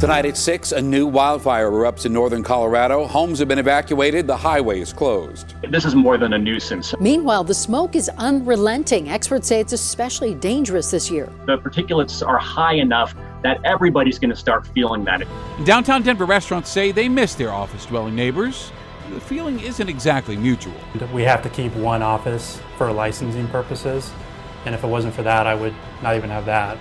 Tonight at 6, a new wildfire erupts in northern Colorado. Homes have been evacuated. The highway is closed. This is more than a nuisance. Meanwhile, the smoke is unrelenting. Experts say it's especially dangerous this year. The particulates are high enough that everybody's going to start feeling that. Downtown Denver restaurants say they miss their office-dwelling neighbors. The feeling isn't exactly mutual. We have to keep one office for licensing purposes, and if it wasn't for that, I would not even have that.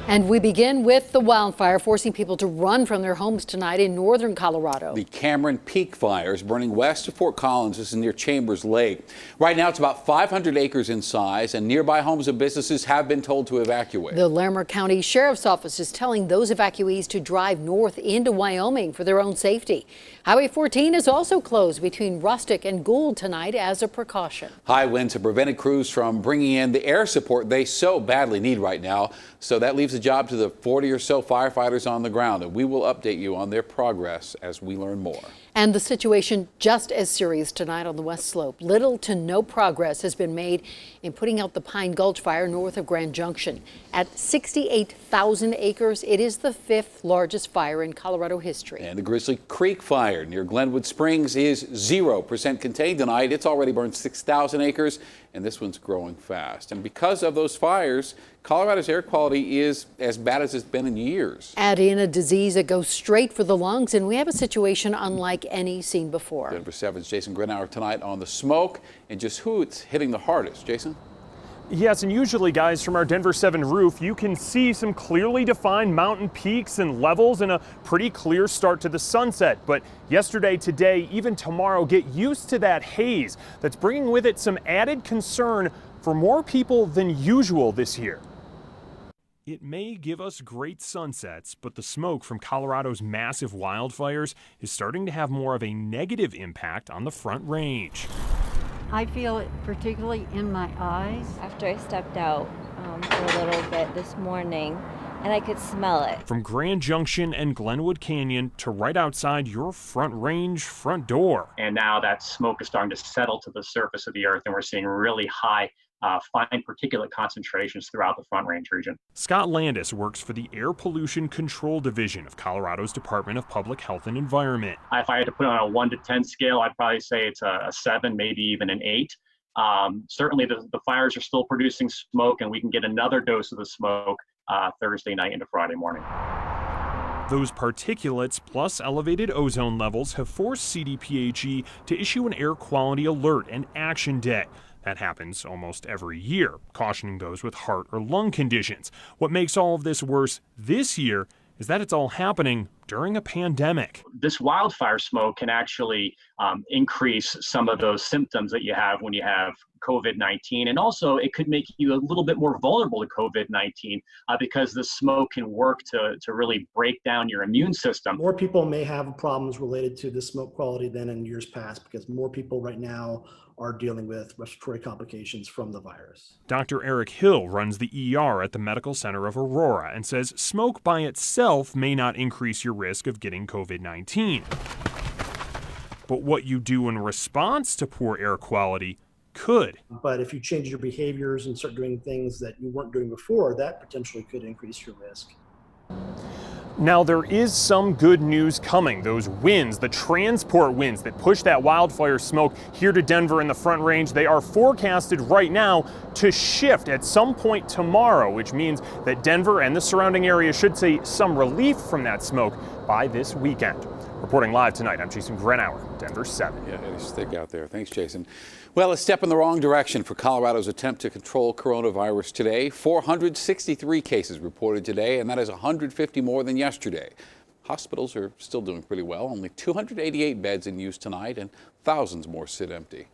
And we begin with the wildfire forcing people to run from their homes tonight in northern Colorado. The Cameron Peak fire is burning west of Fort Collins. This is near Chambers Lake. Right now, it's about 500 acres in size, and nearby homes and businesses have been told to evacuate. The Larimer County Sheriff's Office is telling those evacuees to drive north into Wyoming for their own safety. Highway 14 is also closed between Rustic and Gould tonight as a precaution. High winds have prevented crews from bringing in the air support they so badly need right now. So that leaves the job to the 40 or so firefighters on the ground, and we will update you on their progress as we learn more. And the situation just as serious tonight on the West Slope. Little to no progress has been made in putting out the Pine Gulch fire north of Grand Junction. At 68,000 acres, it is the 5th largest fire in Colorado history. And the Grizzly Creek fire near Glenwood Springs is 0% contained tonight. It's already burned 6,000 acres, and this one's growing fast. And because of those fires, Colorado's air quality is as bad as it's been in years. Add in a disease that goes straight for the lungs, and we have a situation unlike any seen before. Denver7's Jason Grenauer tonight on the smoke and just who it's hitting the hardest. Jason? Yes, and usually, guys, from our Denver7 roof, you can see some clearly defined mountain peaks and levels and a pretty clear start to the sunset. But yesterday, today, even tomorrow, get used to that haze that's bringing with it some added concern for more people than usual this year. It may give us great sunsets, but the smoke from Colorado's massive wildfires is starting to have more of a negative impact on the Front Range. I feel it particularly in my eyes. After I stepped out for a little bit this morning, and I could smell it. From Grand Junction and Glenwood Canyon to right outside your Front Range front door. And now that smoke is starting to settle to the surface of the earth, and we're seeing really high fine particulate concentrations throughout the Front Range region. Scott Landis works for the Air Pollution Control Division of Colorado's Department of Public Health and Environment. If I had to put it on a 1 to 10 scale, I'd probably say it's a 7, maybe even an 8. Certainly the fires are still producing smoke, and we can get another dose of the smoke Thursday night into Friday morning. Those particulates plus elevated ozone levels have forced CDPHE to issue an air quality alert and action day. That happens almost every year, cautioning those with heart or lung conditions. What makes all of this worse this year is that it's all happening during a pandemic. This wildfire smoke can actually increase some of those symptoms that you have when you have COVID-19. And also it could make you a little bit more vulnerable to COVID-19 because the smoke can work to really break down your immune system. More people may have problems related to the smoke quality than in years past because more people right now are dealing with respiratory complications from the virus. Dr. Eric Hill runs the ER at the Medical Center of Aurora and says smoke by itself may not increase your risk of getting COVID-19. But what you do in response to poor air quality could. But if you change your behaviors and start doing things that you weren't doing before, that potentially could increase your risk. Now, there is some good news coming. Those winds, the transport winds that push that wildfire smoke here to Denver and the Front Range, they are forecasted right now to shift at some point tomorrow, which means that Denver and the surrounding area should see some relief from that smoke by this weekend. Reporting live tonight, I'm Jason Grenauer, Denver7. Yeah, it is thick out there. Thanks, Jason. Well, a step in the wrong direction for Colorado's attempt to control coronavirus today. 463 cases reported today, and that is 150 more than yesterday. Hospitals are still doing pretty well. Only 288 beds in use tonight, and thousands more sit empty.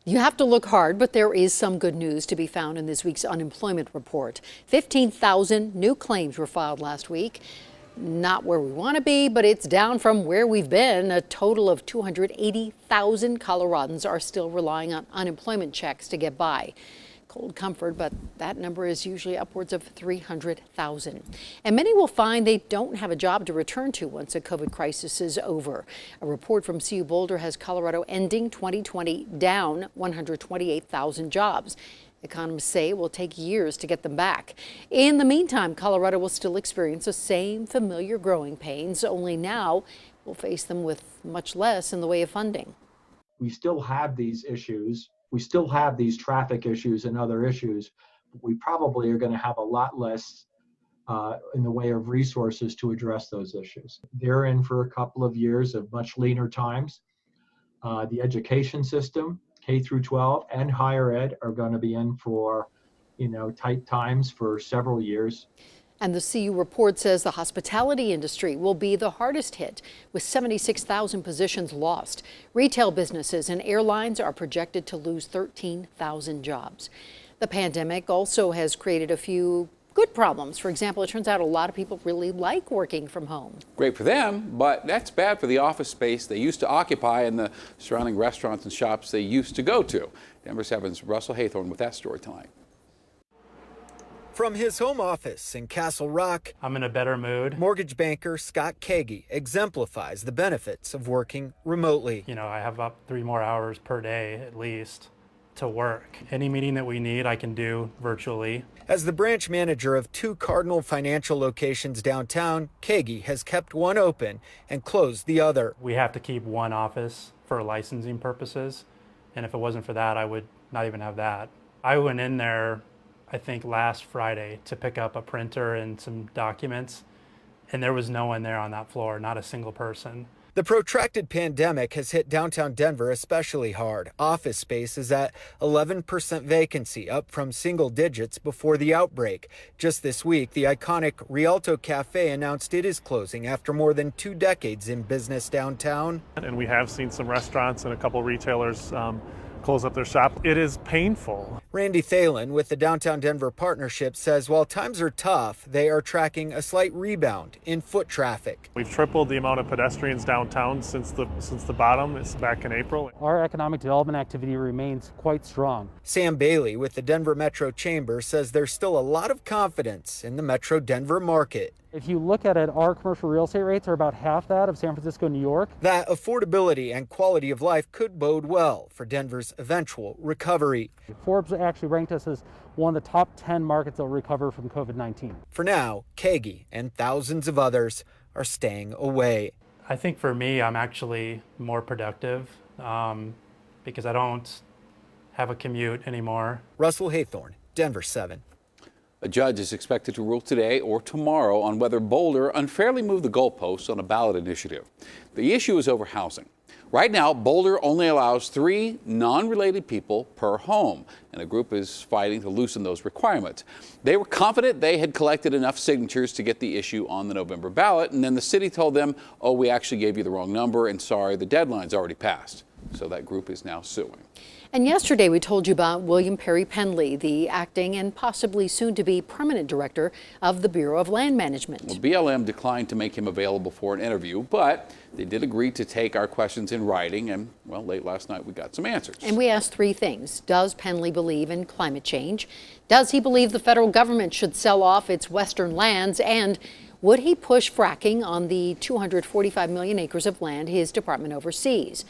You have to look hard, but there is some good news to be found in this week's unemployment report. 15,000 new claims were filed last week. Not where we want to be, but it's down from where we've been. A total of 280,000 Coloradans are still relying on unemployment checks to get by. Cold comfort, but that number is usually upwards of 300,000. And many will find they don't have a job to return to once the COVID crisis is over. A report from CU Boulder has Colorado ending 2020 down 128,000 jobs. Economists say it will take years to get them back. In the meantime, Colorado will still experience the same familiar growing pains, only now we'll face them with much less in the way of funding. We still have these issues. We still have these traffic issues and other issues. But we probably are going to have a lot less in the way of resources to address those issues. They're in for a couple of years of much leaner times. The education system, K through 12 and higher ed, are going to be in for, tight times for several years. And the CU report says the hospitality industry will be the hardest hit, with 76,000 positions lost. Retail businesses and airlines are projected to lose 13,000 jobs. The pandemic also has created a few good problems. For example, it turns out a lot of people really like working from home. Great for them, but that's bad for the office space they used to occupy and the surrounding restaurants and shops they used to go to. Denver 7's Russell Haythorne with that story tonight. From his home office in Castle Rock, I'm in a better mood. mortgage banker Scott Kagi exemplifies the benefits of working remotely. I have up 3 more hours per day at least to work. Any meeting that we need, I can do virtually. As the branch manager of 2 Cardinal Financial locations downtown, Kagi has kept one open and closed the other. We have to keep one office for licensing purposes, and if it wasn't for that, I would not even have that. I went in there, I think last Friday, to pick up a printer and some documents, and there was no one there on that floor, not a single person. The protracted pandemic has hit downtown Denver especially hard. Office space is at 11% vacancy, up from single digits before the outbreak. Just this week, the iconic Rialto Cafe announced it is closing after more than 2 decades in business downtown. And we have seen some restaurants and a couple retailers close up their shop. It is painful. Randy Thalen with the Downtown Denver Partnership says while times are tough, they are tracking a slight rebound in foot traffic. We've tripled the amount of pedestrians downtown since the bottom. It's back in April. Our economic development activity remains quite strong. Sam Bailey with the Denver Metro Chamber says there's still a lot of confidence in the Metro Denver market. If you look at it, our commercial real estate rates are about half that of San Francisco, New York. That affordability and quality of life could bode well for Denver's eventual recovery. Forbes actually ranked us as one of the top 10 markets that will recover from COVID-19. For now, Kagi and thousands of others are staying away. I think for me, I'm actually more productive because I don't have a commute anymore. Russell Haythorne, Denver 7. A judge is expected to rule today or tomorrow on whether Boulder unfairly moved the goalposts on a ballot initiative. The issue is over housing. Right now, Boulder only allows 3 non-related people per home, and a group is fighting to loosen those requirements. They were confident they had collected enough signatures to get the issue on the November ballot, and then the city told them, oh, we actually gave you the wrong number, and sorry, the deadline's already passed. So that group is now suing. And yesterday we told you about William Perry Penley, the acting and possibly soon to be permanent director of the Bureau of Land Management. Well, BLM declined to make him available for an interview, but they did agree to take our questions in writing, and well, late last night we got some answers. And we asked 3 things. Does Penley believe in climate change? Does he believe the federal government should sell off its western lands? And would he push fracking on the 245 million acres of land his department oversees?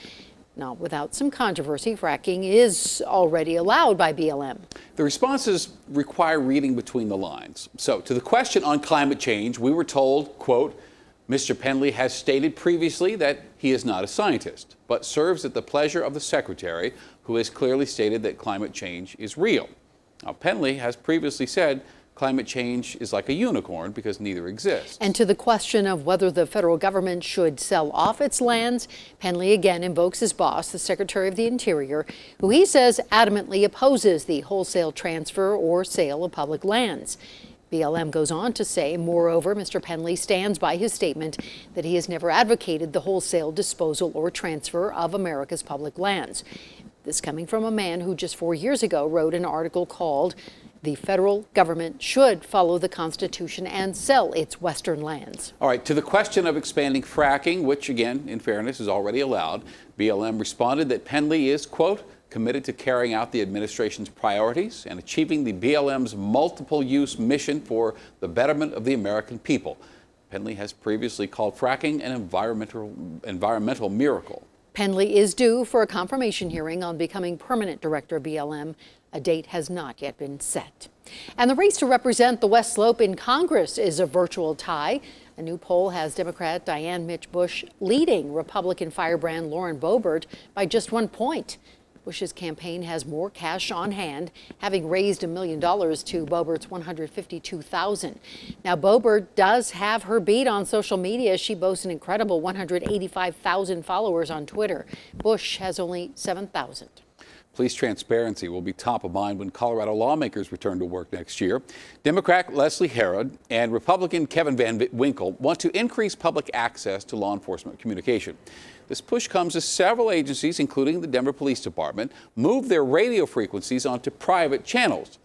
Now, without some controversy, fracking is already allowed by BLM. The responses require reading between the lines. So, to the question on climate change, we were told, quote, Mr. Penley has stated previously that he is not a scientist, but serves at the pleasure of the secretary, who has clearly stated that climate change is real. Now, Penley has previously said climate change is like a unicorn because neither exists. And to the question of whether the federal government should sell off its lands, Penley again invokes his boss, the Secretary of the Interior, who he says adamantly opposes the wholesale transfer or sale of public lands. BLM goes on to say, moreover, Mr. Penley stands by his statement that he has never advocated the wholesale disposal or transfer of America's public lands. This coming from a man who just 4 years ago wrote an article called "The Federal Government Should Follow the Constitution and Sell Its Western Lands." All right, to the question of expanding fracking, which again, in fairness, is already allowed, BLM responded that Penley is, quote, committed to carrying out the administration's priorities and achieving the BLM's multiple use mission for the betterment of the American people. Penley has previously called fracking an environmental miracle. Penley is due for a confirmation hearing on becoming permanent director of BLM. A date has not yet been set. And the race to represent the West Slope in Congress is a virtual tie. A new poll has Democrat Diane Mitch Bush leading Republican firebrand Lauren Boebert by just 1 point. Bush's campaign has more cash on hand, having raised $1 million to Boebert's $152,000. Now, Boebert does have her beat on social media. She boasts an incredible 185,000 followers on Twitter. Bush has only 7,000. Police transparency will be top of mind when Colorado lawmakers return to work next year. Democrat Leslie Herod and Republican Kevin Van Winkle want to increase public access to law enforcement communication. This push comes as several agencies, including the Denver Police Department, move their radio frequencies onto private channels.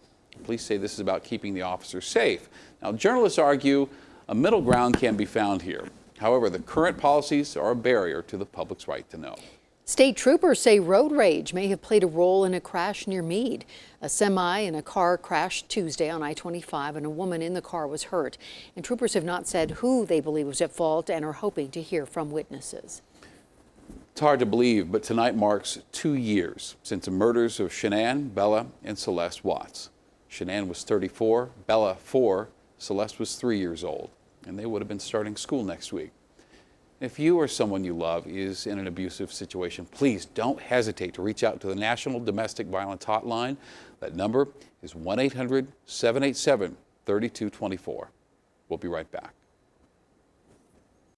Police say this is about keeping the officers safe. Now, journalists argue a middle ground can be found here. However, the current policies are a barrier to the public's right to know. State troopers say road rage may have played a role in a crash near Meade. A semi and a car crashed Tuesday on I-25, and a woman in the car was hurt. And troopers have not said who they believe was at fault and are hoping to hear from witnesses. It's hard to believe, but tonight marks 2 years since the murders of Shanann, Bella, and Celeste Watts. Shanann was 34, Bella 4, Celeste was 3 years old, and they would have been starting school next week. If you or someone you love is in an abusive situation, please don't hesitate to reach out to the National Domestic Violence Hotline. That number is 1-800-787-3224. We'll be right back.